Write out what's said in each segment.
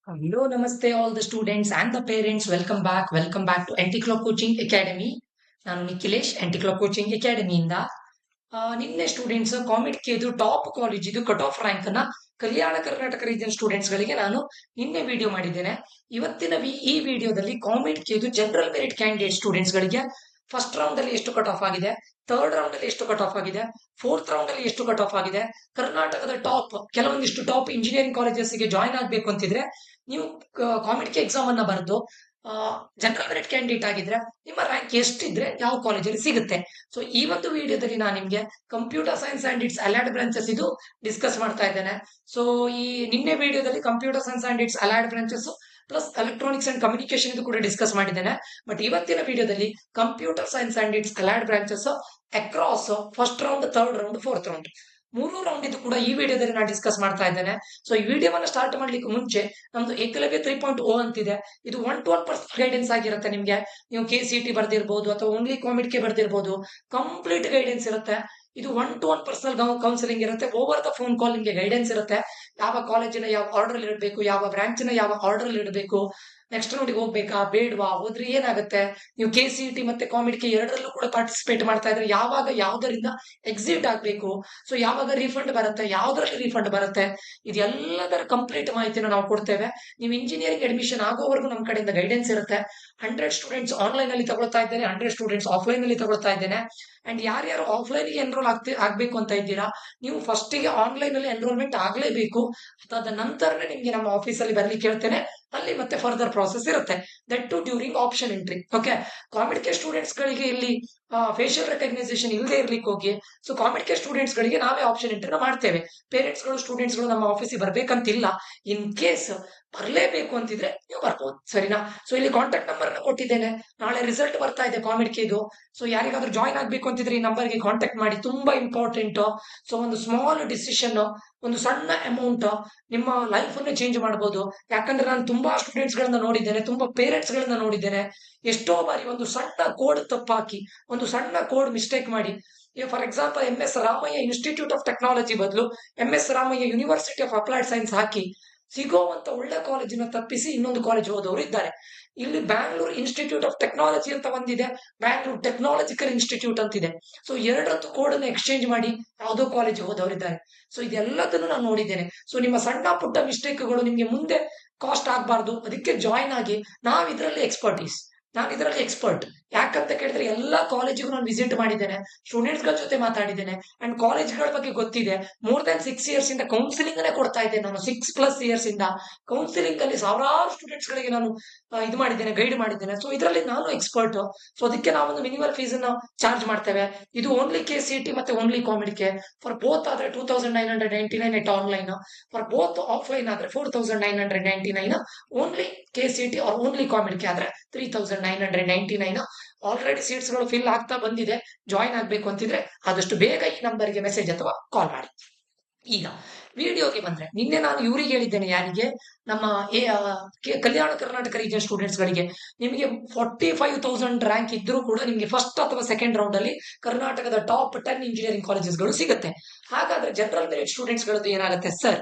Hello, namaste, all the students and the parents. Welcome back. Welcome back to Anti-Clock Coaching Academy. ನಾನು Nikhilesh ಆಂಟಿಕ್ಲಾಕ್ coaching ಅಕಾಡೆಮಿಯಿಂದ ನಿನ್ನೆ students ಕಾಮೆಡ್ ಇದು top college ಇದು cut off rank ಅನ್ನ Kalyana Karnataka region students ಗಳಿಗೆ ನಾನು ನಿನ್ನೆ video ಮಾಡಿದ್ದೇನೆ. ಇವತ್ತಿನ ಈ ವಿಡಿಯೋದಲ್ಲಿ ಕಾಮೆಡ್ ಇದು ಜನರಲ್ ಮೆರಿಟ್ ಕ್ಯಾಂಡಿಡೇಟ್ ಸ್ಟೂಡೆಂಟ್ಸ್ ಗಳಿಗೆ ಫಸ್ಟ್ ರೌಂಡ್ ಅಲ್ಲಿ ಎಷ್ಟು ಕಟ್ ಆಫ್ ಆಗಿದೆ, ಥರ್ಡ್ ರೌಂಡ್ ಅಲ್ಲಿ ಎಷ್ಟು ಕಟ್ ಆಫ್ ಆಗಿದೆ, ಫೋರ್ತ್ ರೌಂಡ್ ಅಲ್ಲಿ ಎಷ್ಟು ಕಟ್ ಆಫ್ ಆಗಿದೆ, ಕರ್ನಾಟಕದ ಟಾಪ್ ಕೆಲವೊಂದಿಷ್ಟು ಟಾಪ್ ಇಂಜಿನಿಯರಿಂಗ್ ಕಾಲೇಜಸ್ ಗೆ ಜಾಯ್ನ್ ಆಗ್ಬೇಕು ಅಂತಿದ್ರೆ ನೀವು ಕಾಮೆಡ್ ಎಕ್ಸಾಮ್ ಅನ್ನ ಬರೆದು ಜನರಲ್ ಮೆರಿಟ್ ಕ್ಯಾಂಡಿಡೇಟ್ ಆಗಿದ್ರೆ ನಿಮ್ಮ ರ್ಯಾಂಕ್ ಎಷ್ಟಿದ್ರೆ ಯಾವ ಕಾಲೇಜಲ್ಲಿ ಸಿಗುತ್ತೆ. ಸೊ ಈ ಒಂದು ವಿಡಿಯೋದಲ್ಲಿ ನಾನು ನಿಮ್ಗೆ computer science and its allied branches ಇದು ಡಿಸ್ಕಸ್ ಮಾಡ್ತಾ ಇದ್ದೇನೆ. ಸೊ ಈ ನಿನ್ನೆ ವಿಡಿಯೋದಲ್ಲಿ computer science and its allied branches plus electronics and communication ಇದು ಕೂಡ ಡಿಸ್ಕಸ್ ಮಾಡಿದ್ದೇನೆ. ಬಟ್ ಇವತ್ತಿನ ವಿಡಿಯೋದಲ್ಲಿ computer science and its allied branches across first round, third round, fourth round ಮೂರು ರೌಂಡ್ ಇದು ಕೂಡ ಈ ವಿಡಿಯೋದಲ್ಲಿ ನಾನು ಡಿಸ್ಕಸ್ ಮಾಡ್ತಾ ಇದ್ದೇನೆ. ಸೊ ಈ ವಿಡಿಯೋವನ್ನ ಸ್ಟಾರ್ಟ್ ಮಾಡ್ಲಿಕ್ಕೆ ಮುಂಚೆ ನಮ್ದು ಏಕಲವ್ಯ 3.0 ಅಂತಿದೆ. ಇದು 1 to 1% ಗೈಡೆನ್ಸ್ ಆಗಿರುತ್ತೆ ನಿಮ್ಗೆ. ನೀವು KCET ಬರ್ದಿರ್ಬೋದು ಅಥವಾ ಓನ್ಲಿ ಕಾಮಿಡ್ಗೆ ಬರ್ದಿರ್ಬೋದು, ಕಂಪ್ಲೀಟ್ ಗೈಡೆನ್ಸ್ ಇರುತ್ತೆ. ಇದು 1 to 1 ಪರ್ಸನಲ್ ಕೌನ್ಸಿಲಿಂಗ್ ಇರುತ್ತೆ. ಓವರ್ ದ ಫೋನ್ ಕಾಲ್ ನಿಮ್ಗೆ ಗೈಡೆನ್ಸ್ ಇರುತ್ತೆ. ಯಾವ ಕಾಲೇಜಿನ ಯಾವ ಆರ್ಡರ್ ಅಲ್ಲಿ ಇಡಬೇಕು, ಯಾವ ಬ್ರಾಂಚಿನ ಯಾವ ಆರ್ಡರ್ ಅಲ್ಲಿ ಇಡಬೇಕು, ನೆಕ್ಸ್ಟ್ ನೋಡಿ ಹೋಗ್ಬೇಕಾ ಬೇಡವಾ, ಹೋದ್ರೆ ಏನಾಗುತ್ತೆ, ನೀವು KCET ಮತ್ತೆ ಕಾಮಿಡ್ಗೆ ಎರಡರಲ್ಲೂ ಕೂಡ ಪಾರ್ಟಿಸಿಪೇಟ್ ಮಾಡ್ತಾ ಇದ್ರೆ ಯಾವಾಗ ಯಾವ್ದರಿಂದ ಎಕ್ಸಿಟ್ ಆಗ್ಬೇಕು, ಸೊ ಯಾವಾಗ ರೀಫಂಡ್ ಬರುತ್ತೆ, ಯಾವ್ದ್ರಲ್ಲಿ ರೀಫಂಡ್ ಬರುತ್ತೆ, ಇದೆಲ್ಲದರ ಕಂಪ್ಲೀಟ್ ಮಾಹಿತಿನ ನಾವು ಕೊಡ್ತೇವೆ. ನೀವು ಇಂಜಿನಿಯರಿಂಗ್ ಅಡ್ಮಿಷನ್ ಆಗೋವರೆಗೂ ನಮ್ಮ ಕಡೆಯಿಂದ ಗೈಡೆನ್ಸ್ ಇರುತ್ತೆ. 100 ಸ್ಟೂಡೆಂಟ್ಸ್ ಆನ್ಲೈನ್ ಅಲ್ಲಿ ತಗೊಳ್ತಾ ಇದ್ದೇನೆ, 100 ಸ್ಟೂಡೆಂಟ್ಸ್ ಆಫ್ಲೈನ್ ಅಲ್ಲಿ ತಗೊಳ್ತಾ ಇದ್ದೇನೆ. ಅಂಡ್ ಯಾರ್ಯಾರು ಆಫ್ಲೈನ್ ಗೆ ಎನ್ರೋಲ್ ಆಗ್ಬೇಕು ಅಂತ ಇದ್ದೀರಾ, ನೀವು ಫಸ್ಟ್ ಗೆ ಆನ್ಲೈನ್ ಅಲ್ಲಿ ಎನ್ರೋಲ್ಮೆಂಟ್ ಆಗ್ಲೇಬೇಕು. ಅದಾದ ನಂತರನೇ ನಿಮ್ಗೆ ನಮ್ಮ ಆಫೀಸಲ್ಲಿ ಬರ್ಲಿಕ್ಕೆ ಹೇಳ್ತೇನೆ. ಅಲ್ಲಿ ಮತ್ತೆ ಫರ್ದರ್ ಪ್ರಾಸೆಸ್ ಇರುತ್ತೆ. That to during option entry. Okay, ಕಾಮಿಡ್ಗೆ ಸ್ಟೂಡೆಂಟ್ಸ್ ಗಳಿಗೆ ಇಲ್ಲಿ ಫೇಶಿಯಲ್ ರೆಕಗ್ನೈಸೇಷನ್ ಇಲ್ಲದೆ ಇರ್ಲಿಕ್ಕೆ ಹೋಗಿ, ಸೊ ಕಾಮಿಡ್ಗೆ ಸ್ಟೂಡೆಂಟ್ಸ್ ಗಳಿಗೆ ನಾವೇ ಆಪ್ಷನ್ ಎಂಟ್ರಿನ ಮಾಡ್ತೇವೆ. ಪೇರೆಂಟ್ಸ್ ಗಳು ಸ್ಟೂಡೆಂಟ್ಸ್ ಗಳು ನಮ್ಮ ಆಫೀಸಿಗೆ ಬರ್ಬೇಕಂತಿಲ್ಲ. ಇನ್ ಕೇಸ್ ಬರ್ಲೇಬೇಕು ಅಂತಿದ್ರೆ ನೀವು ಬರ್ಬೋದು, ಸರಿನಾ. ಸೊ ಇಲ್ಲಿ ಕಾಂಟ್ಯಾಕ್ಟ್ ನಂಬರ್ ಅನ್ನು ಕೊಟ್ಟಿದ್ದೇನೆ. ನಾಳೆ ರಿಸಲ್ಟ್ ಬರ್ತಾ ಇದೆ ಕಾಮಿಡ್ಗೆ ಇದು. ಸೊ ಯಾರಿಗಾದ್ರೂ ಜಾಯ್ನ್ ಆಗ್ಬೇಕು ಅಂತಿದ್ರೆ ಈ ನಂಬರ್ಗೆ ಕಾಂಟ್ಯಾಕ್ಟ್ ಮಾಡಿ. ತುಂಬಾ ಇಂಪಾರ್ಟೆಂಟ್. ಸೊ ಒಂದು ಸ್ಮಾಲ್ ಡಿಸಿಷನ್, ಒಂದು ಸಣ್ಣ ಅಮೌಂಟ್ ನಿಮ್ಮ ಲೈಫ್ ಅನ್ನು ಚೇಂಜ್ ಮಾಡಬಹುದು. ಯಾಕಂದ್ರೆ ನಾನು ತುಂಬಾ ಸ್ಟೂಡೆಂಟ್ಸ್ ಗಳನ್ನ ನೋಡಿದ್ದೇನೆ, ತುಂಬಾ ಪೇರೆಂಟ್ಸ್ ಗಳನ್ನ ನೋಡಿದ್ದೇನೆ. ಎಷ್ಟೋ ಬಾರಿ ಒಂದು ಸಣ್ಣ ಕೋಡ್ ತಪ್ಪಾಕಿ, ಒಂದು ಸಣ್ಣ ಕೋಡ್ ಮಿಸ್ಟೇಕ್ ಮಾಡಿ, for example MS Ramaiah institute of technology ಬದಲು MS Ramaiah university of applied science ಹಾಕಿ ಸಿಗೋವಂತ ಒಳ್ಳೆ ಕಾಲೇಜಿನ ತಪ್ಪಿಸಿ ಇನ್ನೊಂದು ಕಾಲೇಜ್ ಹೋದವರು ಇದ್ದಾರೆ. ಇಲ್ಲಿ ಬ್ಯಾಂಗ್ಳೂರ್ ಇನ್ಸ್ಟಿಟ್ಯೂಟ್ ಆಫ್ ಟೆಕ್ನಾಲಜಿ ಅಂತ ಒಂದಿದೆ, ಬ್ಯಾಂಗ್ಳೂರ್ ಟೆಕ್ನಾಲಜಿಕಲ್ ಇನ್ಸ್ಟಿಟ್ಯೂಟ್ ಅಂತಿದೆ. ಸೊ ಎರಡತ್ತು ಕೋಡ್ ಅನ್ನು ಎಕ್ಸ್ಚೇಂಜ್ ಮಾಡಿ ಯಾವುದೋ ಕಾಲೇಜ್ ಹೋದವರಿದ್ದಾರೆ. ಸೊ ಇದೆಲ್ಲದನ್ನು ನಾನು ನೋಡಿದ್ದೇನೆ. ಸೊ ನಿಮ್ಮ ಸಣ್ಣ ಪುಟ್ಟ ಮಿಸ್ಟೇಕ್ಗಳು ನಿಮ್ಗೆ ಮುಂದೆ ಕಾಸ್ಟ್ ಆಗಬಾರ್ದು, ಅದಕ್ಕೆ ಜಾಯ್ನ್ ಆಗಿ. ನಾನು ಇದರಲ್ಲಿ ಎಕ್ಸ್ಪರ್ಟ್. ಯಾಕಂತ ಕೇಳಿದ್ರೆ ಎಲ್ಲಾ ಕಾಲೇಜಿಗೂ ನಾನು ವಿಸಿಟ್ ಮಾಡಿದ್ದೇನೆ, ಸ್ಟೂಡೆಂಟ್ಸ್ ಗಳ ಜೊತೆ ಮಾತಾಡಿದ್ದೇನೆ, ಅಂಡ್ ಕಾಲೇಜ್ಗಳ ಬಗ್ಗೆ ಗೊತ್ತಿದೆ. ಮೋರ್ ದನ್ 6 years ಇಂದ ಕೌನ್ಸಿಲಿಂಗ್ ಅನ್ನೇ ಕೊಡ್ತಾ ಇದ್ದೇನೆ ನಾನು. 6+ years ಇಂದ ಕೌನ್ಸಿಲಿಂಗ್ ಅಲ್ಲಿ ಸಾವಿರಾರು ಸ್ಟೂಡೆಂಟ್ಸ್ ಗಳಿಗೆ ನಾನು ಇದು ಮಾಡಿದ್ದೇನೆ, ಗೈಡ್ ಮಾಡಿದ್ದೇನೆ. ಸೊ ಇದರಲ್ಲಿ ನಾನು ಎಕ್ಸ್ಪರ್ಟ್. ಸೊ ಅದಕ್ಕೆ ನಾವೊಂದು ಮಿನಿಮಲ್ ಫೀಸ್ ಅನ್ನ ಚಾರ್ಜ್ ಮಾಡ್ತೇವೆ. ಇದು ಓನ್ಲಿ KCET ಮತ್ತೆ ಓನ್ಲಿ ಕಾಮಿಡ್ಗೆ. ಫಾರ್ ಬೋತ್ ಆದ್ರೆ 2999 ಎಟ್ ಆನ್ಲೈನ್, ಫಾರ್ ಬೋತ್ ಆಫ್ಲೈನ್ ಆದ್ರೆ 4999 ಓನ್ಲಿ KCET ಆರ್ ಓನ್ಲಿ ಕಾಮಿಡ್ಗೆ ಆದ್ರೆ 3999. ಆಲ್ರೆಡಿ ಸೀಟ್ಸ್ ಗಳು ಫಿಲ್ ಆಗ್ತಾ ಬಂದಿದೆ. ಜಾಯಿನ್ ಆಗ್ಬೇಕು ಅಂತಿದ್ರೆ ಆದಷ್ಟು ಬೇಗ ಈ ನಂಬರ್ಗೆ ಮೆಸೇಜ್ ಅಥವಾ ಕಾಲ್ ಮಾಡಿ. ಈಗ ವಿಡಿಯೋಗೆ ಬಂದ್ರೆ, ನಿನ್ನೆ ನಾನು ಇವ್ರಿಗೆ ಹೇಳಿದ್ದೇನೆ, ಯಾರಿಗೆ, ನಮ್ಮ ಕಲ್ಯಾಣ ಕರ್ನಾಟಕ ರೀಜನ್ ಸ್ಟೂಡೆಂಟ್ಸ್ ಗಳಿಗೆ, ನಿಮಗೆ 45,000 ರ್ಯಾಂಕ್ ಇದ್ರೂ ಕೂಡ ನಿಮಗೆ ಫಸ್ಟ್ ಅಥವಾ ಸೆಕೆಂಡ್ ರೌಂಡ್ ಅಲ್ಲಿ ಕರ್ನಾಟಕದ ಟಾಪ್ 10 ಇಂಜಿನಿಯರಿಂಗ್ ಕಾಲೇಜಸ್ ಗಳು ಸಿಗುತ್ತೆ. ಹಾಗಾದ್ರೆ ಜನರಲ್ ಮೆರಿಟ್ ಸ್ಟೂಡೆಂಟ್ಸ್ ಗಳದ್ದು ಏನಾಗುತ್ತೆ ಸರ್,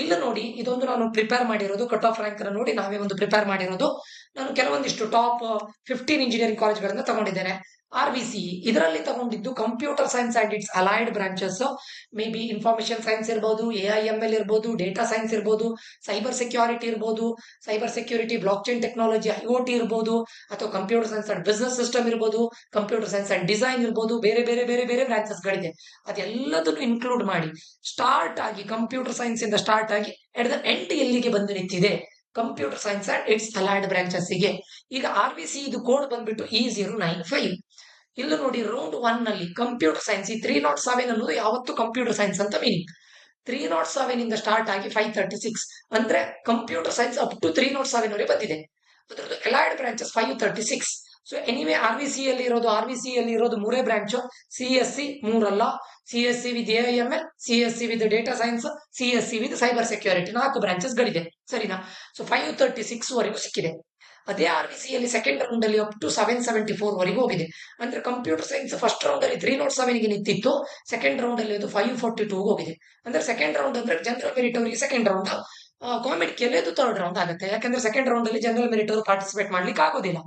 ಇಲ್ಲ ನೋಡಿ, ಇದೊಂದು ನಾನು ಪ್ರಿಪೇರ್ ಮಾಡಿರೋದು ಕಟ್ ಆಫ್ ರ್ಯಾಂಕ್ ನೋಡಿ ನಾವೇ ಒಂದು ಪ್ರಿಪೇರ್ ಮಾಡಿರೋದು. ನಾನು ಕೆಲವೊಂದಿಷ್ಟು ಟಾಪ್ 15 ಇಂಜಿನಿಯರಿಂಗ್ ಕಾಲೇಜ್ಗಳನ್ನ ತಗೊಂಡಿದ್ದೇನೆ. RVC ಇದರಲ್ಲಿ ತಗೊಂಡಿದ್ದು computer science and its allied branches. May be information science ಇರ್ಬೋದು, AIML ಇರ್ಬೋದು, ಡೇಟಾ ಸೈನ್ಸ್ ಇರ್ಬೋದು, ಸೈಬರ್ ಸೆಕ್ಯೂರಿಟಿ ಇರ್ಬೋದು, cyber security, blockchain technology, IoT ಇರ್ಬೋದು, ಅಥವಾ computer science and business system ಇರ್ಬೋದು, ಕಂಪ್ಯೂಟರ್ ಸೈನ್ಸ್ ಅಂಡ್ ಡಿಸೈನ್ ಇರ್ಬೋದು, ಬೇರೆ ಬೇರೆ ಬೇರೆ ಬೇರೆ ಬ್ರಾಂಚಸ್ ಗಳಿದೆ. ಅದೆಲ್ಲದನ್ನು ಇನ್ಕ್ಲೂಡ್ ಮಾಡಿ ಸ್ಟಾರ್ಟ್ ಆಗಿ ಕಂಪ್ಯೂಟರ್ ಸೈನ್ಸ್ ಇಂದ ಸ್ಟಾರ್ಟ್ ಆಗಿ ಎಟ್ ದ ಎಂಡ್ ಎಲ್ಲಿಗೆ ಬಂದು ನಿಂತಿದೆ, computer science and its allied branches ಗೆ. ಈಗ RVC ಇದು ಕೋಡ್ ಬಂದ್ಬಿಟ್ಟು E095. ಇಲ್ಲಿ ನೋಡಿ, ರೌಂಡ್ 1 ನಲ್ಲಿ ಕಂಪ್ಯೂಟರ್ ಸೈನ್ಸ್ ಈ 307 ಅನ್ನೋದು ಯಾವತ್ತು ಕಂಪ್ಯೂಟರ್ ಸೈನ್ಸ್ ಅಂತ ಮೀನಿಂಗ್. 307 ಇಂದ ಸ್ಟಾರ್ಟ್ ಆಗಿ 536 ಅಂದ್ರೆ ಕಂಪ್ಯೂಟರ್ ಸೈನ್ಸ್ ಅಪ್ ಟು 307 ವರೆಗೆ ಬಂದಿದೆ. ಅದರದ್ದು allied branches 536. So anyway RVC ಅಲ್ಲಿ ಇರೋದು ಮೂರೇ branch. CSC ಮೂರಲ್ಲ, CSC with AIML, CSC with data science, CSC with cyber security, 4 branches ಗಳಿದೆ, ಸರಿನಾ. ಸೊ 536 ವರೆಗೂ ಸಿಕ್ಕಿದೆ. ಅದೇ RVC ಅಲ್ಲಿ ಸೆಕೆಂಡ್ ರೌಂಡ್ ಅಲ್ಲಿ ಅಪ್ ಟು 774 ವರೆಗೂ ಹೋಗಿದೆ. ಅಂದ್ರೆ ಕಂಪ್ಯೂಟರ್ ಸೈನ್ಸ್ ಫಸ್ಟ್ ರೌಂಡ್ ಅಲ್ಲಿ 307 ಗೆ ನಿಂತಿತ್ತು, ಸೆಕೆಂಡ್ ರೌಂಡ್ ಅಲ್ಲಿ ಅದು 542 ಹೋಗಿದೆ. ಅಂದ್ರೆ ಸೆಕೆಂಡ್ ರೌಂಡ್ ಅಂದ್ರೆ ಜನರಲ್ ಮೆರಿಟ್ ಅವರಿಗೆ ಸೆಕೆಂಡ್ ರೌಂಡ್, ಕಾಮೆಡ್ ಕೆಲೆದು ಥರ್ಡ್ ರೌಂಡ್ ಆಗುತ್ತೆ. ಯಾಕಂದ್ರೆ ಸೆಕೆಂಡ್ ರೌಂಡ್ ಅಲ್ಲಿ ಜನರಲ್ ಮೆರಿಟ್ ಅವರು ಪಾರ್ಟಿಸಿಪೇಟ್ ಮಾಡ್ಲಿಕ್ಕೆ ಆಗೋದಿಲ್ಲ.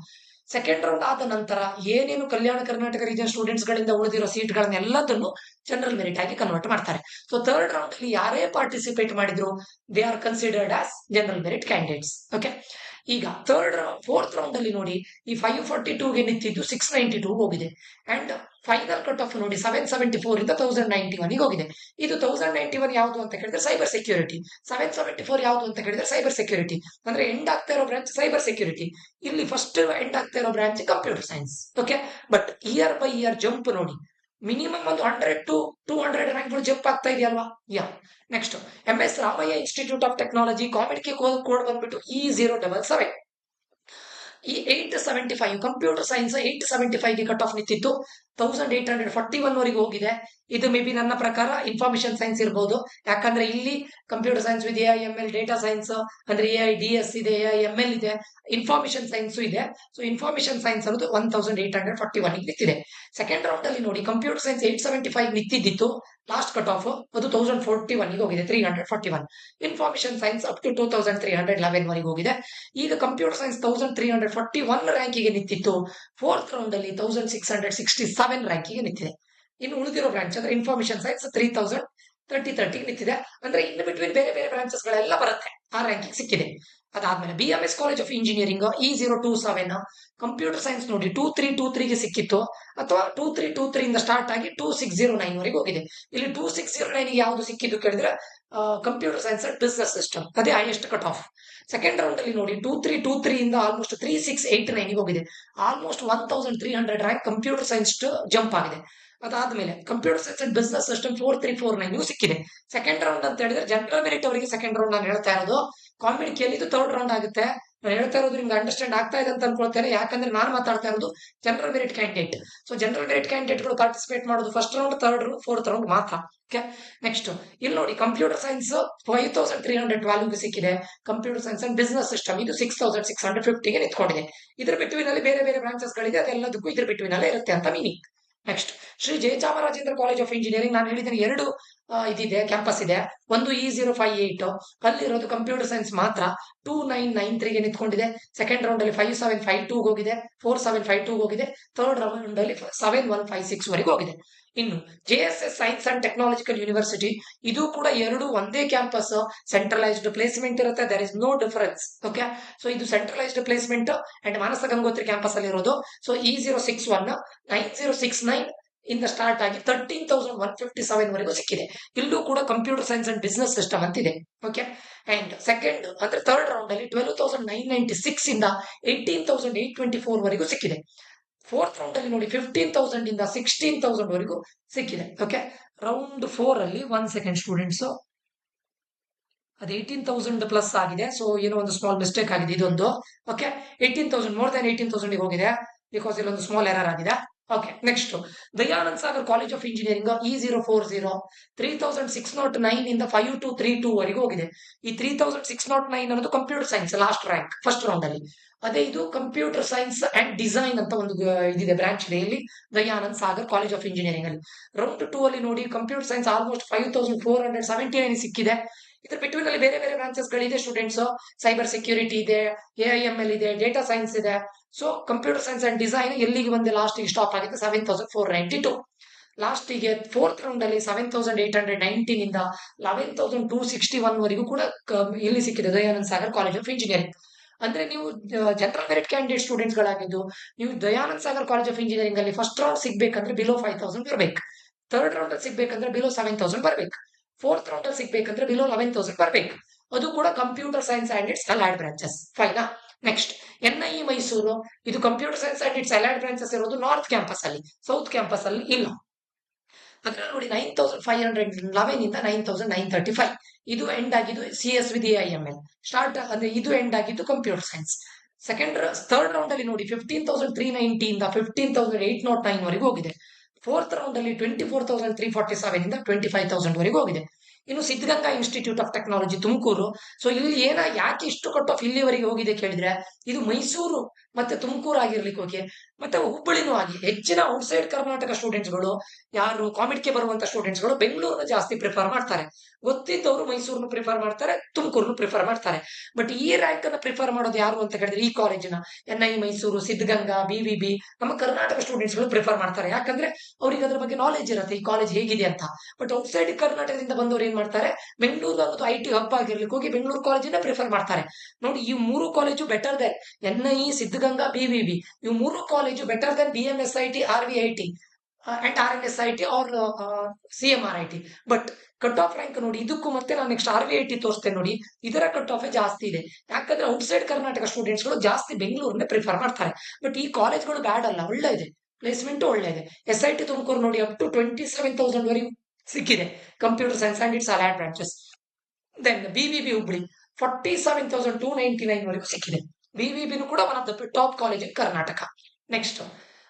ಸೆಕೆಂಡ್ ರೌಂಡ್ ಆದ ನಂತರ ಏನೇನು ಕಲ್ಯಾಣ ಕರ್ನಾಟಕ ರೀಜನ್ ಸ್ಟೂಡೆಂಟ್ಸ್ ಗಳಿಂದ ಉಳಿದಿರೋ ಸೀಟ್ ಗಳನ್ನೆಲ್ಲದನ್ನು ಜನರಲ್ ಮೆರಿಟ್ ಆಗಿ ಕನ್ವರ್ಟ್ ಮಾಡ್ತಾರೆ. ಸೊ ಥರ್ಡ್ ರೌಂಡ್ ಅಲ್ಲಿ ಯಾರೇ ಪಾರ್ಟಿಸಿಪೇಟ್ ಮಾಡಿದ್ರು they are considered as general merit candidates. Okay, ಈಗ ಫೋರ್ತ್ ರೌಂಡ್ ಅಲ್ಲಿ ನೋಡಿ, ಈ 542ಗೆ ನಿಂತಿದ್ದು 692 ಹೋಗಿದೆ. ಅಂಡ್ ಫೈನಲ್ ಕಟ್ ಆಫ್ ನೋಡಿ 774 ಇಂದ 1091 ಹೋಗಿದೆ. ಇದು 1091 ಯಾವುದು ಅಂತ ಕೇಳಿದ್ರೆ ಸೈಬರ್ ಸೆಕ್ಯೂರಿಟಿ, 774 ಯಾವುದು ಅಂತ ಕೇಳಿದ್ರೆ ಸೈಬರ್ ಸೆಕ್ಯೂರಿಟಿ. ಅಂದ್ರೆ ಎಂಡ್ ಆಗ್ತಾ ಇರೋ ಬ್ರಾಂಚ್ ಸೈಬರ್ ಸೆಕ್ಯೂರಿಟಿ, ಇಲ್ಲಿ ಫಸ್ಟ್ ಎಂಡ್ ಆಗ್ತಾ ಇರೋ branch computer science. Okay, but year by year jump ನೋಡಿ, ಮಿನಿಮಮ್ ಒಂದು 100 to 200 ರ್ಯಾಂಕ್ಗಳು ಜಂಪ್ ಆಗ್ತಾ ಇದೆಯಲ್ವಾ. Yeah, next MS Ramaiah institute of technology ಕಾಮೆಡ್ಗೆ ಕೋಡ್ ಬಂದ್ಬಿಟ್ಟು E077. ಈ 875 ಕಂಪ್ಯೂಟರ್ ಸೈನ್ಸ್ 875ಗೆ ಕಟ್ ಆಫ್ ನಿಂತಿತ್ತು, 1841 ವರೆಗೂ ಹೋಗಿದೆ. ಇದು ಮೇ ಬಿ ನನ್ನ ಪ್ರಕಾರ ಇನ್ಫಾರ್ಮೇಶನ್ ಸೈನ್ಸ್ ಇರಬಹುದು, ಯಾಕಂದ್ರೆ ಇಲ್ಲಿ computer science with AIML, data science ಅಂದ್ರೆ AIDS ಇದೆ, AIML ಇದೆ, ಇನ್ಫಾರ್ಮೇಶನ್ ಸೈನ್ಸ್ ಇದೆ. ಸೊ ಇನ್ಫಾರ್ಮೇಶನ್ ಸೈನ್ಸ್ ಅನ್ನೋದು 1841 ನಿಂತಿದೆ. ಸೆಕೆಂಡ್ ರೌಂಡ್ ಅಲ್ಲಿ ನೋಡಿ ಕಂಪ್ಯೂಟರ್ ಸೈನ್ಸ್ 875 ನಿಂತಿದ್ದು, ಲಾಸ್ಟ್ ಕಟ್ ಆಫ್ ಅದು 1041 ಹೋಗಿದೆ, 341. ಇನ್ಫಾರ್ಮೇಶನ್ ಸೈನ್ಸ್ ಅಪ್ ಟು 2311 ವರೆಗೆ ಹೋಗಿದೆ. ಈಗ ಕಂಪ್ಯೂಟರ್ ಸೈನ್ಸ್ 1341 ರ್ಯಾಂಕಿಗೆ ನಿಂತಿತ್ತು, ಫೋರ್ತ್ ರೌಂಡ್ ಅಲ್ಲಿ 1667 ರ್ಯಾಂಕಿಗೆ ನಿಂತಿದೆ. ಇನ್ನು ಉಳಿದಿರೋ ಬ್ರಾಂಚ್ ಅಂದ್ರೆ ಇನ್ಫಾರ್ಮೇಶನ್ ಸೈನ್ಸ್ 3030 ನಿಂತಿದೆ. ಅಂದ್ರೆ ಇನ್ ಬಿಟ್ವೀನ್ ಬೇರೆ ಬೇರೆ ಬ್ರಾಂಚಸ್ ಗಳೆಲ್ಲ ಬರುತ್ತೆ, ಆ ರ್ಯಾಂಕಿಂಗ್ ಸಿಕ್ಕಿದೆ. ಅದಾದ್ಮೇಲೆ BMS college of engineering E027 computer science ನೋಡಿ 2323ಗೆ ಸಿಕ್ಕಿತ್ತು, ಅಥವಾ 2323 ಇಂದ ಸ್ಟಾರ್ಟ್ ಆಗಿ 2609 ವರೆಗೆ ಹೋಗಿದೆ. ಇಲ್ಲಿ 2609 ಯಾವುದು ಸಿಕ್ಕಿದ್ದು ಕೇಳಿದ್ರೆ computer science and business system, ಅದೇ highest cut off. Second round ಅಲ್ಲಿ ನೋಡಿ 2323 ಇಂದ ಆಲ್ಮೋಸ್ಟ್ 3689 ಹೋಗಿದೆ, almost 1300 rank computer science jump ಆಗಿದೆ. ಅದಾದ್ಮೇಲೆ computer science and business system 4349 ಸಿಕ್ಕಿದೆ. ಸೆಕೆಂಡ್ ರೌಂಡ್ ಅಂತ ಹೇಳಿದ್ರೆ ಜನರಲ್ ಮೆರಿಟ್ ಅವರಿಗೆ ಸೆಕೆಂಡ್ ರೌಂಡ್ ನಾನು ಹೇಳ್ತಾ ಇರೋದು, ಕಾಮಿಡಿಯಲ್ಲಿ ಇದು ಥರ್ಡ್ ರೌಂಡ್ ಆಗುತ್ತೆ. ನಾನು ಹೇಳ್ತಾ ಇರೋದು ನಿಮ್ಗೆ ಅಂಡರ್ಸ್ಟ್ಯಾಂಡ್ ಆಗ್ತಾ ಇದೆ ಅಂತ ಅನ್ಕೊಳ್ತೇನೆ, ಯಾಕಂದ್ರೆ ನಾನು ಮಾತಾಡ್ತಾ ಇರೋದು general merit candidate. So general merit ಕ್ಯಾಂಡಿಡೇಟ್ಗಳು ಪಾರ್ಟಿಸಿಪೇಟ್ ಮಾಡೋದು first round, third round, fourth round ಮಾತ್ರ. ಓಕೆ, ನೆಕ್ಸ್ಟ್ ಇಲ್ಲಿ ನೋಡಿ ಕಂಪ್ಯೂಟರ್ ಸೈನ್ಸ್ 5312ಗೆ ಸಿಕ್ಕಿದೆ, computer science and business system ಇದು 6650ಗೆ ನಿಂತ್ಕೊಂಡಿದೆ. ಇದ್ರ ಬಿಟ್ವೀನ್ ಅಲ್ಲಿ ಬೇರೆ ಬೇರೆ ಬ್ರಾಂಚಸ್ ಗಳಿದೆ, ಅದೆಲ್ಲದಕ್ಕೂ ಇದ್ರ ಬಿಟ್ವೀನ್ ಅಲ್ಲೇ ಇರುತ್ತೆ ಅಂತ meaning. Next Shri Jayachamarajendra college of engineering, ನಾನು ಹೇಳಿದ್ದೇನೆ ಎರಡು ಇದಿದೆ, ಕ್ಯಾಂಪಸ್ ಇದೆ. ಒಂದು E058 ಅಲ್ಲಿರೋದು ಕಂಪ್ಯೂಟರ್ ಸೈನ್ಸ್ ಮಾತ್ರ 2993ಗೆ ನಿಂತ್ಕೊಂಡಿದೆ. ಸೆಕೆಂಡ್ ರೌಂಡ್ ಅಲ್ಲಿ 5752 ಹೋಗಿದೆ, 4752 ಹೋಗಿದೆ, ಥರ್ಡ್ ರೌಂಡ್ ಅಲ್ಲಿ 7156 ವರೆಗೂ ಹೋಗಿದೆ. ಇನ್ನು JSS science and technological university, ಇದು ಕೂಡ ಎರಡು ಒಂದೇ ಕ್ಯಾಂಪಸ್, ಸೆಂಟ್ರಲೈಸ್ಡ್ ಪ್ಲೇಸ್ಮೆಂಟ್ ಇರುತ್ತೆ, there is no difference. Okay, so ಇದು centralised placement and Manasa Gangotri campus ಅಲ್ಲಿ ಇರೋದು. ಸೊ E061 9069 ಇಂದ ಸ್ಟಾರ್ಟ್ ಆಗಿ 13,157 ವರೆಗೂ ಸಿಕ್ಕಿದೆ. ಇಲ್ಲೂ ಕೂಡ computer science and business system ಅಂತಿದೆ. ಓಕೆ, ಅಂಡ್ ಸೆಕೆಂಡ್ ಅಂದ್ರೆ ಥರ್ಡ್ ರೌಂಡ್ ಅಲ್ಲಿ 12,996 ಇಂದ 18,824 ವರೆಗೂ ಸಿಕ್ಕಿದೆ. ಫೋರ್ತ್ ರೌಂಡ್ ಅಲ್ಲಿ ನೋಡಿ 15,000 ಇಂದ 16,000 ವರೆಗೂ ಸಿಕ್ಕಿದೆ. ಓಕೆ, ರೌಂಡ್ 4 ಅಲ್ಲಿ 1 ಸೆಕೆಂಡ್ ಸ್ಟೂಡೆಂಟ್ಸ್, ಅದು 18,000 ಪ್ಲಸ್ ಆಗಿದೆ. ಸೊ ಏನೋ ಒಂದು ಸ್ಮಾಲ್ ಮಿಸ್ಟೇಕ್ ಆಗಿದೆ ಇದೊಂದು. ಓಕೆ, 18,000 ಮೋರ್ ದನ್ 18,000 ಹೋಗಿದೆ, ಬಿಕಾಸ್ ಇಲ್ಲೊಂದು ಸ್ಮಾಲ್ ಎರರ್ ಆಗಿದೆ. Okay, next Dayanand Sagar college of engineering E040 3609 ಇಂದ 5232 ವರೆಗೂ ಹೋಗಿದೆ. ಈ 3609 ಅನ್ನೋದು computer science last rank first round ಅಲ್ಲಿ. ಅದೇ ಇದು ಕಂಪ್ಯೂಟರ್ ಸೈನ್ಸ್ ಅಂಡ್ ಡಿಸೈನ್ ಅಂತ ಒಂದು ಇದಿದೆ, ಬ್ರಾಂಚ್ ಇದೆ ಇಲ್ಲಿ Dayanand Sagar college of engineering ಅಲ್ಲಿ. ರೌಂಡ್ 2 ಅಲ್ಲಿ ನೋಡಿ ಕಂಪ್ಯೂಟರ್ ಸೈನ್ಸ್ ಆಲ್ಮೋಸ್ಟ್ 5479 ಸಿಕ್ಕಿದೆ. ಇದ್ರ ಬಿಟ್ವೀನ್ ಅಲ್ಲಿ ಬೇರೆ ಬೇರೆ ಬ್ರಾಂಚಸ್ ಗಳಿದೆ ಸ್ಟೂಡೆಂಟ್ಸ್, ಸೈಬರ್ ಸೆಕ್ಯೂರಿಟಿ ಇದೆ, AIML ಇದೆ, ಡೇಟಾ ಸೈನ್ಸ್ ಇದೆ. So computer science and design ಎಲ್ಲಿಗೆ ಬಂದೆ ಲಾಸ್ಟ್ ಗೆ ಸ್ಟಾಪ್ ಆಗಿದೆ 7492. ಲಾಸ್ಟ್ ಗೆ ಫೋರ್ತ್ ರೌಂಡ್ ಅಲ್ಲಿ 7819 ಇಂದ 11261 ವರೆಗೂ ಕೂಡ ಇಲ್ಲಿ ಸಿಕ್ಕಿದೆ Dayanand Sagar college of engineering. ಅಂದ್ರೆ ನೀವು ಜನರಲ್ ಮೆರಿಟ್ ಕ್ಯಾಂಡಿಡೇಟ್ ಸ್ಟೂಡೆಂಟ್ಸ್ ಗಳಾಗಿದ್ದು ನೀವು Dayanand Sagar college of engineering ಅಲ್ಲಿ ಫಸ್ಟ್ ರೌಂಡ್ ಸಿಗ್ಬೇಕಂದ್ರೆ ಬಿಲೋ 5000 ಬರಬೇಕು, ಥರ್ಡ್ ರೌಂಡ್ ಅಲ್ಲಿ ಸಿಗ್ಬೇಕಂದ್ರೆ ಬಿಲೋ 7000 ಬರಬೇಕು, ಫೋರ್ತ್ ರೌಂಡ್ ಅಲ್ಲಿ ಸಿಗ್ಬೇಕಂದ್ರೆ ಬಿಲೋ 11,000 ಬರಬೇಕು. ಅದು ಕೂಡ computer science and its allied branches. ಫೈನಾ. ನೆಕ್ಸ್ಟ್ NIE ಮೈಸೂರು, ಇದು computer science and its allied branches ಇರೋದು ನಾರ್ತ್ ಕ್ಯಾಂಪಸ್ ಅಲ್ಲಿ, ಸೌತ್ ಕ್ಯಾಂಪಸ್ ಅಲ್ಲಿ ಇಲ್ಲ. ಅದ್ರಲ್ಲಿ ನೋಡಿ 9511 ಇಂದ 9935 ಇದು ಎಂಡ್ ಆಗಿದ್ದು CS ವಿತ್ AIML ಸ್ಟಾರ್ಟ್, ಅಂದ್ರೆ ಇದು ಎಂಡ್ ಆಗಿದ್ದು ಕಂಪ್ಯೂಟರ್ ಸೈನ್ಸ್. ಥರ್ಡ್ ರೌಂಡ್ ಅಲ್ಲಿ ನೋಡಿ 15,390 ಇಂದ 15,809 ವರೆಗೂ ಹೋಗಿದೆ. ಫೋರ್ತ್ ರೌಂಡ್ ಅಲ್ಲಿ 24,347 ಇಂದ 25,000 ವರೆಗೂ ಹೋಗಿದೆ. ಇನ್ನು Siddaganga institute of technology Tumakuru. So ಇಲ್ಲಿ ಯಾಕೆ ಇಷ್ಟು ಕಟ್ ಆಫ್ ಇಲ್ಲಿವರೆಗೆ ಹೋಗಿದೆ ಕೇಳಿದ್ರೆ, ಇದು ಮೈಸೂರು ಮತ್ತೆ ತುಮಕೂರು ಆಗಿರ್ಲಿಕ್ಕೆ ಹೋಗಿ ಮತ್ತೆ ಹುಬ್ಬಳ್ಳಿನೂ ಆಗಿ ಹೆಚ್ಚಿನ ಔಟ್ಸೈಡ್ ಕರ್ನಾಟಕ ಸ್ಟೂಡೆಂಟ್ಸ್ಗಳು, ಯಾರು ಕಾಮಿಡ್ಗೆ ಬರುವಂತ ಸ್ಟೂಡೆಂಟ್ಸ್ಗಳು ಬೆಂಗಳೂರನ್ನ ಜಾಸ್ತಿ ಪ್ರಿಫರ್ ಮಾಡ್ತಾರೆ. ಗೊತ್ತಿದ್ದವರು ಮೈಸೂರನ್ನು ಪ್ರಿಫರ್ ಮಾಡ್ತಾರೆ, ತುಮಕೂರನ್ನು ಪ್ರಿಫರ್ ಮಾಡ್ತಾರೆ. ಬಟ್ ಈ ರ್ಯಾಂಕ್ ಅನ್ನ ಪ್ರಿಫರ್ ಮಾಡೋದು ಯಾರು ಅಂತ ಹೇಳಿದ್ರೆ ಈ ಕಾಲೇಜಿನ NI ಮೈಸೂರು, ಸಿದ್ಧಗಂಗಾ, BVB ನಮ್ಮ ಕರ್ನಾಟಕ ಸ್ಟೂಡೆಂಟ್ಸ್ಗಳು ಪ್ರಿಫರ್ ಮಾಡ್ತಾರೆ. ಯಾಕಂದ್ರೆ ಅವ್ರಿಗೆ ಅದ್ರ ಬಗ್ಗೆ ನಾಲೆಜ್ ಇರುತ್ತೆ, ಈ ಕಾಲೇಜ್ ಹೇಗಿದೆ ಅಂತ. ಬಟ್ ಔಟ್ಸೈಡ್ ಕರ್ನಾಟಕದಿಂದ ಬಂದವರು ಏನ್ ಮಾಡ್ತಾರೆ, ಬೆಂಗಳೂರು ಅನ್ನೋದು IT ಹಬ್ ಆಗಿರ್ಲಿಕ್ಕೆ ಹೋಗಿ ಬೆಂಗಳೂರು ಕಾಲೇಜಿನ ಪ್ರಿಫರ್ ಮಾಡ್ತಾರೆ. ನೋಡಿ, ಈ ಮೂರು college better than NI, Siddaganga, BVB. ಇವು ಮೂರು college better than BMSIT, RVIT and RNSIT or CMRIT. But cut off rank ನೋಡಿ ಇದಕ್ಕೂ, ಮತ್ತೆ ನಾನು ನೆಕ್ಸ್ಟ್ RVIT ತೋರಿಸ್ತೇನೆ ನೋಡಿ, ಇದರ ಕಟ್ ಆಫ್ ಜಾಸ್ತಿ ಇದೆ. ಯಾಕಂದ್ರೆ ಔಟ್ಸೈಡ್ ಕರ್ನಾಟಕ ಸ್ಟೂಡೆಂಟ್ಸ್ಗಳು ಜಾಸ್ತಿ ಬೆಂಗಳೂರನ್ನೇ ಪ್ರಿಫರ್ ಮಾಡ್ತಾರೆ. ಬಟ್ ಈ ಕಾಲೇಜ್ಗಳು ಬ್ಯಾಡ್ ಅಲ್ಲ, ಒಳ್ಳೆ ಇದೆ, ಪ್ಲೇಸ್ಮೆಂಟ್ ಒಳ್ಳೆ ಇದೆ. SIT ತುಮಕೂರು ನೋಡಿ ಅಪ್ ಟು 27,000 ವರೆಗೂ ಸಿಕ್ಕಿದೆ, computer science and its allied branches. Then BVB Hubli 47,299 ವರೆಗೂ ಸಿಕ್ಕಿದೆ. BVBನೂ ಕೂಡ one of the top college in Karnataka. Next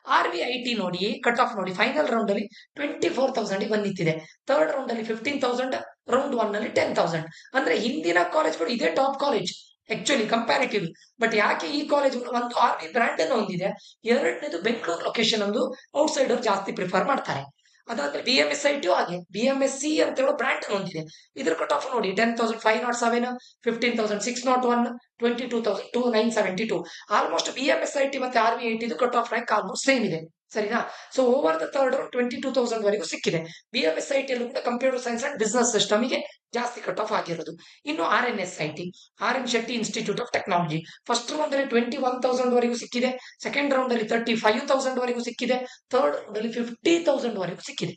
RVIT ನೋಡಿ, ಕಟ್ ಆಫ್ ನೋಡಿ, ಫೈನಲ್ ರೌಂಡ್ ಅಲ್ಲಿ 24,000 ಬಂದಿತ್ತಿದೆ, ಥರ್ಡ್ ರೌಂಡ್ ಅಲ್ಲಿ 15,000, ರೌಂಡ್ 1 ಅಲ್ಲಿ 10,000. ಅಂದ್ರೆ ಹಿಂದಿನ ಕಾಲೇಜ್ಗಳು ಇದೇ top college actually comparative. But ಯಾಕೆ ಈ ಕಾಲೇಜ್ ಒಂದು RV ಬ್ರ್ಯಾಂಡ್ ಅನ್ನು ಹೊಂದಿದೆ, ಎರಡನೇದು ಬೆಂಗಳೂರು ಲೊಕೇಶನ್ ಒಂದು ಔಟ್ಸೈಡರ್ ಜಾಸ್ತಿ ಪ್ರಿಫರ್ ಮಾಡ್ತಾರೆ. ಅದಾದ್ರೆ BMSIT ಹಾಗೆ BMSC ಅಂತ ಹೇಳೋ ಬ್ರ್ಯಾಂಡ್ ಹೊಂದಿದೆ. ಇದ್ರ ಕಟ್ ಆಫ್ ನೋಡಿ 10,507, 15,601, 22,972. ಆಲ್ಮೋಸ್ಟ್ BMSIT ಮತ್ತೆ RVIT cut off rank almost same ಇದೆ, ಸರಿನಾ? So over the third round 22,000 ವರೆಗೂ ಸಿಕ್ಕಿದೆ. BMSIT ಅಲ್ಲೂ ಕೂಡ ಕಂಪ್ಯೂಟರ್ ಸೈನ್ಸ್ ಅಂಡ್ ಬಿಸ್ನೆಸ್ ಸಿಸ್ಟಮ್ಗೆ ಜಾಸ್ತಿ ಕಟ್ ಆಫ್ ಆಗಿರೋದು. ಇನ್ನು RNSIT, RN Shetty institute of technology, first round ಅಲ್ಲಿ 21,000 ವರೆಗೂ ಸಿಕ್ಕಿದೆ, ಸೆಕೆಂಡ್ ರೌಂಡ್ ಅಲ್ಲಿ 35,000 ವರೆಗೂ ಸಿಕ್ಕಿದೆ, ಥರ್ಡ್ ರೌಂಡ್ ಅಲ್ಲಿ 50,000 ವರೆಗೂ ಸಿಕ್ಕಿದೆ.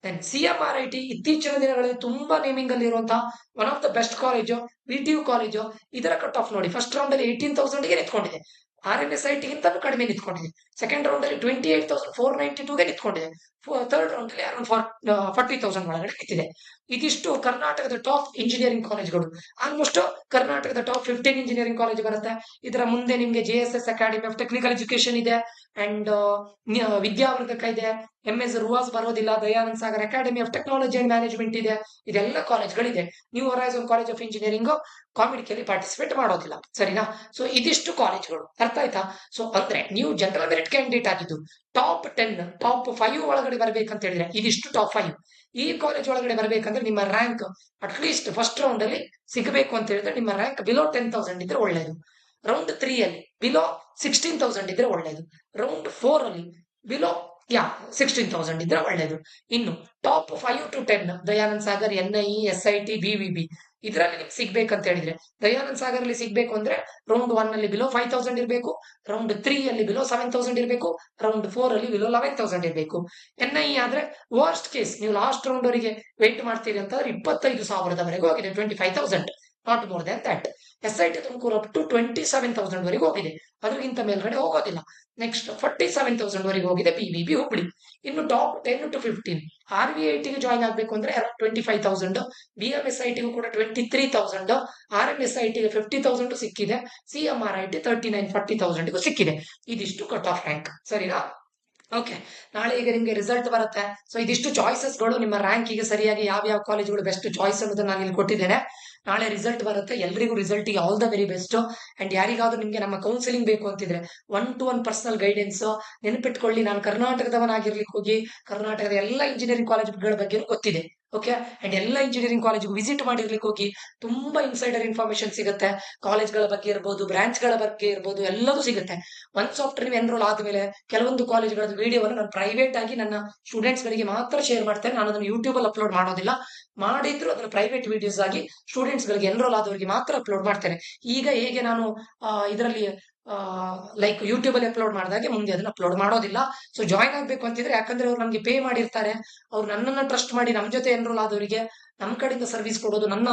ದೆನ್ CMRIT ಇತ್ತೀಚಿನ ದಿನಗಳಲ್ಲಿ ತುಂಬಾ ನೇಮಿಂಗ್ ಅಲ್ಲಿ ಇರುವಂತಹ one of the best college, VTU college. ಇದರ ಕಟ್ ಆಫ್ ನೋಡಿ, ಫಸ್ಟ್ ರೌಂಡ್ ಅಲ್ಲಿ 18,000ಗೆ ನಿಂತ್ಕೊಂಡಿದೆ, RNSIT ಗಿಂತಲೂ ಕಡಿಮೆ ನಿಂತ್ಕೊಂಡಿದೆ. ಸೆಕೆಂಡ್ ರೌಂಡ್ ಅಲ್ಲಿ 28,492ಗೆ ನಿಂತ್ಕೊಂಡಿದೆ, ಥರ್ಡ್ ರೌಂಡ್ ಅಲ್ಲಿ ಅರೌಂಡ್ 40,000 ಒಳಗಡೆ ನಿಂತಿದೆ. ಇದಿಷ್ಟು ಕರ್ನಾಟಕದ ಟಾಪ್ ಇಂಜಿನಿಯರಿಂಗ್ ಕಾಲೇಜ್ಗಳು. ಆಲ್ಮೋಸ್ಟ್ ಕರ್ನಾಟಕದ ಟಾಪ್ 15 ಇಂಜಿನಿಯರಿಂಗ್ ಕಾಲೇಜ್ ಬರುತ್ತೆ. ಇದರ ಮುಂದೆ ನಿಮ್ಗೆ JSS academy of technical education ಇದೆ, ಅಂಡ್ ವಿದ್ಯಾವರ್ಧಕ ಇದೆ, MS ರುವಾಸ್ ಬರೋದಿಲ್ಲ, Dayanand Sagar academy of technology and management ಇದೆ. ಇದೆಲ್ಲ ಕಾಲೇಜ್ಗಳಿದೆ. New horizon college of engineering ಕಾಮಿಡಿಯಲ್ಲಿ ಪಾರ್ಟಿಸಿಪೇಟ್ ಮಾಡೋದಿಲ್ಲ, ಸರಿನಾ? ಸೊ ಇದಿಷ್ಟು ಕಾಲೇಜ್ಗಳು, ಅರ್ಥ ಆಯ್ತಾ? ಸೊ ಅಂದ್ರೆ ನೀವು ಜನರಲ್ ಮೆರಿಟ್ ಕ್ಯಾಂಡಿಡೇಟ್ ಆಗಿದ್ದು ಟಾಪ್ 10, ಟಾಪ್ 5 ಒಳಗಡೆ ಬರ್ಬೇಕಂತ ಹೇಳಿದ್ರೆ ಇದಿಷ್ಟು ಟಾಪ್ 5. ಈ ಕಾಲೇಜ್ ಒಳಗಡೆ ಬರ್ಬೇಕಂದ್ರೆ ನಿಮ್ಮ rank at least first round ಅಲ್ಲಿ ಸಿಗಬೇಕು ಅಂತ ಹೇಳಿದ್ರೆ ನಿಮ್ಮ ರ್ಯಾಂಕ್ ಬಿಲೋ 10,000 ಇದ್ರೆ ಒಳ್ಳೇದು. ರೌಂಡ್ 3 ಅಲ್ಲಿ ಬಿಲೋ 16,000 ಇದ್ರೆ ಒಳ್ಳೇದು. ರೌಂಡ್ 4 ಅಲ್ಲಿ ಬಿಲೋ 16,000 ಇದ್ರೆ ಒಳ್ಳೇದು. ಇನ್ನು top 5 to 10 Dayanand Sagar, NI, SIT, BVB ಇದರಲ್ಲಿ ನಿಮ್ಗೆ ಸಿಗ್ಬೇಕಂತ ಹೇಳಿದ್ರೆ, ದಯಾನಂದ್ ಸಾಗರ್ ಅಲ್ಲಿ ಸಿಗ್ಬೇಕು ಅಂದ್ರೆ ರೌಂಡ್ 1 ಅಲ್ಲಿ ಬಿಲೋ 5,000 ಇರಬೇಕು, ರೌಂಡ್ 3 ಅಲ್ಲಿ ಬಿಲೋ 7,000 ಇರಬೇಕು, ರೌಂಡ್ 4 ಅಲ್ಲಿ ಬಿಲೋ 11,000 ಇರಬೇಕು. NI ಆದ್ರೆ ವರ್ಸ್ಟ್ ಕೇಸ್ ನೀವು ಲಾಸ್ಟ್ ರೌಂಡ್ ಅವರಿಗೆ ವೇಟ್ ಮಾಡ್ತೀರಿ ಅಂತಂದ್ರೆ 25,000ವರೆಗೂ ಹೋಗಿದೆ, 25,000, not more than that. SIT Tumkur up to 27,000 ವರೆಗೂ ಹೋಗಿದೆ, ಅದಕ್ಕಿಂತ ಮೇಲ್ಗಡೆ ಹೋಗೋದಿಲ್ಲ. ನೆಕ್ಸ್ಟ್ 47,000 ವರೆಗೂ ಹೋಗಿದೆ BVB ಹುಬ್ಳಿ. ಇನ್ನು ಟಾಪ್ 10 to 15 RVITಗೆ ಜಾಯ್ನ್ ಆಗ್ಬೇಕು ಅಂದ್ರೆ ಅರೌಂಡ್ 25,000, BMSITಗೂ ಕೂಡ 23,000, RNSITಗೆ 50,000 ಸಿಕ್ಕಿದೆ, CMRIT 39-40,000ಗೂ ಸಿಕ್ಕಿದೆ. ಇದಿಷ್ಟು ಕಟ್ ಆಫ್ ರ್ಯಾಂಕ್, ಸರಿನಾ? ಓಕೆ, ನಾಳೆ ಈಗ ನಿಮ್ಗೆ ರಿಸಲ್ಟ್ ಬರುತ್ತೆ. ಸೊ ಇದಿಷ್ಟು ಚಾಯ್ಸಸ್ಗಳು ನಿಮ್ಮ ರ್ಯಾಂಕಿಗೆ ಸರಿಯಾಗಿ ಯಾವ ಕಾಲೇಜ್ಗಳು ಬೆಸ್ಟ್ ಚಾಯ್ಸ್ ಅನ್ನೋದನ್ನ ನಾನು ಇಲ್ಲಿ ಕೊಟ್ಟಿದ್ದೇನೆ. ನಾಳೆ ರಿಸಲ್ಟ್ ಬರುತ್ತೆ, ಎಲ್ರಿಗೂ ರಿಸಲ್ಟ್ಗೆ all the very best. And ಯಾರಿಗಾದ್ರೂ ನಿಮ್ಗೆ ನಮ್ಮ ಕೌನ್ಸಿಲಿಂಗ್ ಬೇಕು ಅಂತಿದ್ರೆ 1-to-1 ಪರ್ಸನಲ್ ಗೈಡೆನ್ಸ್ ನೆನಪಿಟ್ಕೊಳ್ಳಿ. ನಾನು ಕರ್ನಾಟಕದವನಾಗಿರ್ಲಿಕ್ಕೆ ಹೋಗಿ ಕರ್ನಾಟಕದ ಎಲ್ಲ ಇಂಜಿನಿಯರಿಂಗ್ ಕಾಲೇಜ್ಗಳ ಬಗ್ಗೆ ಗೊತ್ತಿದೆ, ಓಕೆ? ಅಂಡ್ ಎಲ್ಲ ಇಂಜಿನಿಯರಿಂಗ್ ಕಾಲೇಜ್ ವಿಸಿಟ್ ಮಾಡಿರ್ಲಿಕ್ಕೆ ಹೋಗಿ ತುಂಬಾ ಇನ್ಸೈಡರ್ ಇನ್ಫಾರ್ಮೇಶನ್ ಸಿಗುತ್ತೆ, ಕಾಲೇಜ್ಗಳ ಬಗ್ಗೆ ಇರ್ಬೋದು, ಬ್ರಾಂಚ್ಗಳ ಬಗ್ಗೆ ಇರ್ಬೋದು, ಎಲ್ಲದೂ ಸಿಗುತ್ತೆ. ಒನ್ಸ್ ಆಫ್ಟರ್ ನೀವು ಎನ್ರೋಲ್ ಆದ್ಮೇಲೆ ಕೆಲವೊಂದು ಕಾಲೇಜ್ಗಳ ವಿಡಿಯೋವನ್ನು ನಾನು ಪ್ರೈವೇಟ್ ಆಗಿ ನನ್ನ ಸ್ಟೂಡೆಂಟ್ಸ್ ಗಳಿಗೆ ಮಾತ್ರ ಶೇರ್ ಮಾಡ್ತೇನೆ. ನಾನು ಅದನ್ನು ಯೂಟ್ಯೂಬ್ ಅಲ್ಲಿ ಅಪ್ಲೋಡ್ ಮಾಡೋದಿಲ್ಲ, ಮಾಡಿದ್ರು ಅದನ್ನ ಪ್ರೈವೇಟ್ ವಿಡಿಯೋಸ್ ಆಗಿ ಸ್ಟೂಡೆಂಟ್ಸ್ ಗಳಿಗೆ ಎನ್ರೋಲ್ ಆದವರಿಗೆ ಮಾತ್ರ ಅಪ್ಲೋಡ್ ಮಾಡ್ತೇನೆ. ಈಗ ಹೇಗೆ ನಾನು ಇದರಲ್ಲಿ ಲೈಕ್ ಯೂಟ್ಯೂಬ್ ಅಲ್ಲಿ ಅಪ್ಲೋಡ್ ಮಾಡಿದಾಗೆ ಮುಂದೆ ಅದನ್ನ ಅಪ್ಲೋಡ್ ಮಾಡೋದಿಲ್ಲ. ಸೊ ಜಾಯ್ನ್ ಆಗ್ಬೇಕು ಅಂತಿದ್ರೆ, ಯಾಕಂದ್ರೆ ಅವ್ರು ನಮ್ಗೆ ಪೇ ಮಾಡಿರ್ತಾರೆ, ಅವ್ರು ನನ್ನನ್ನ ಟ್ರಸ್ಟ್ ಮಾಡಿ ನಮ್ಮ ಜೊತೆ ಎನ್ರೋಲ್ ಆದವರಿಗೆ ನಮ್ಮ ಕಡೆಯಿಂದ ಸರ್ವಿಸ್ ಕೊಡೋದು ನನ್ನ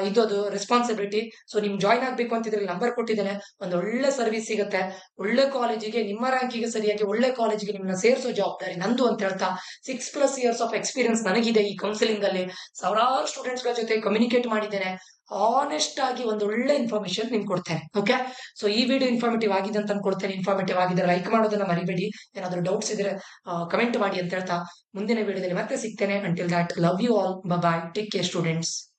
ಇದದು ರೆಸ್ಪಾನ್ಸಿಬಿಲಿಟಿ. ಸೊ ನಿಮ್ ಜಾಯ್ನ್ ಆಗ್ಬೇಕು ಅಂತಿದ್ರೆ ನಂಬರ್ ಕೊಟ್ಟಿದ್ದೇನೆ, ಒಂದು ಒಳ್ಳೆ ಸರ್ವಿಸ್ ಸಿಗುತ್ತೆ, ಒಳ್ಳೆ ಕಾಲೇಜಿಗೆ ನಿಮ್ಮ ರ್ಯಾಂಕಿಗೆ ಸರಿಯಾಗಿ ಒಳ್ಳೆ ಕಾಲೇಜಿಗೆ ನಿಮ್ಮನ್ನ ಸೇರಿಸೋ ಜವಾಬ್ದಾರಿ ನಂದು ಅಂತ ಹೇಳ್ತಾ 6+ ಇಯರ್ಸ್ ಆಫ್ ಎಕ್ಸ್ಪೀರಿಯನ್ಸ್ ನನಗಿದೆ ಈ ಕೌನ್ಸಿಲಿಂಗ್ ಅಲ್ಲಿ. ಸಾವಿರಾರು ಸ್ಟೂಡೆಂಟ್ಸ್ ಗಳ ಜೊತೆ ಕಮ್ಯುನಿಕೇಟ್ ಮಾಡಿದ್ದೇನೆ, ಆನೆಸ್ಟ್ ಆಗಿ ಒಂದು ಒಳ್ಳೆ ಇನ್ಫಾರ್ಮೇಶನ್ ನಿಮ್ಗೆ ಕೊಡ್ತೇನೆ, ಓಕೆ? ಸೊ ಈ ವಿಡಿಯೋ ಇನ್ಫಾರ್ಮೇಟಿವ್ ಆಗಿದೆ ಅಂತ ಅನ್ಕೊಡ್ತೇನೆ. ಇನ್ಫಾರ್ಮೇಟಿವ್ ಆಗಿದ್ರೆ ಲೈಕ್ ಮಾಡೋದನ್ನ ಮರಿಬೇಡಿ, ಏನಾದ್ರೂ ಡೌಟ್ಸ್ ಇದ್ರೆ ಕಮೆಂಟ್ ಮಾಡಿ ಅಂತ ಹೇಳ್ತಾ ಮುಂದಿನ ವಿಡಿಯೋದಲ್ಲಿ ಮತ್ತೆ ಸಿಗ್ತೇನೆ. Until that, love you all, bye. Bye. Take care students.